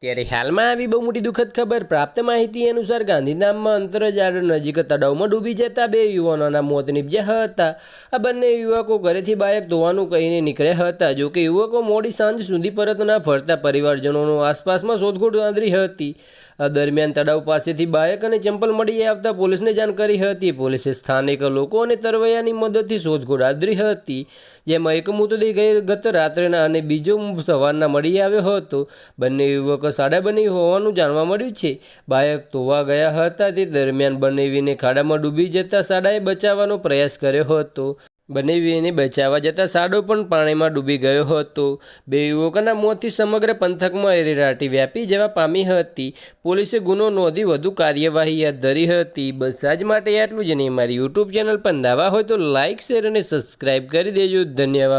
ત્યારે હાલમાં આવી બહુ મોટી દુઃખદ ખબર પ્રાપ્ત માહિતી અનુસાર ગાંધીધામમાં અંતરજાળ નજીક તળાવમાં ડૂબી જતા 2 યુવાનોના મોત નીપજ્યા હતા। આ બંને યુવકો ઘરેથી બાઇક ધોવાનું કહીને નીકળ્યા હતા। જોકે યુવકો મોડી સાંજ સુધી પરત ના ફરતા પરિવારજનોનો આસપાસમાં શોધખોળ આંદરી હતી। આ દરમિયાન તળાવ પાસેથી બાઇક અને ચંપલ મળી આવતા પોલીસને જાણ કરી હતી। પોલીસે સ્થાનિક લોકો અને તરવૈયાની મદદથી શોધખોળ આદરી હતી, જેમાં એક મૃતદેહ ગત રાત્રેના અને બીજો સવારના મળી આવ્યો હતો। બંને યુવકો સાડા બની હોવાનું જાણવા મળ્યું છે। બાઇક ધોવા ગયા હતા તે દરમિયાન બનેવીને ખાડામાં ડૂબી જતા સાડાએ બચાવવાનો પ્રયાસ કર્યો હતો। બનેવીને બચાવવા જતાં સાડો પણ પાણીમાં ડૂબી ગયો હતો। 2 યુવકોના મોતથી સમગ્ર પંથકમાં અરેરાટી વ્યાપી જવા પામી હતી। પોલીસે ગુનો નોંધી વધુ કાર્યવાહી હાથ ધરી હતી। બસ આજ માટે આટલું જ નહીં। મારી યુટ્યુબ ચેનલ પર નવા હોય તો લાઇક, શેર અને સબસ્ક્રાઈબ કરી દેજો। ધન્યવાદ।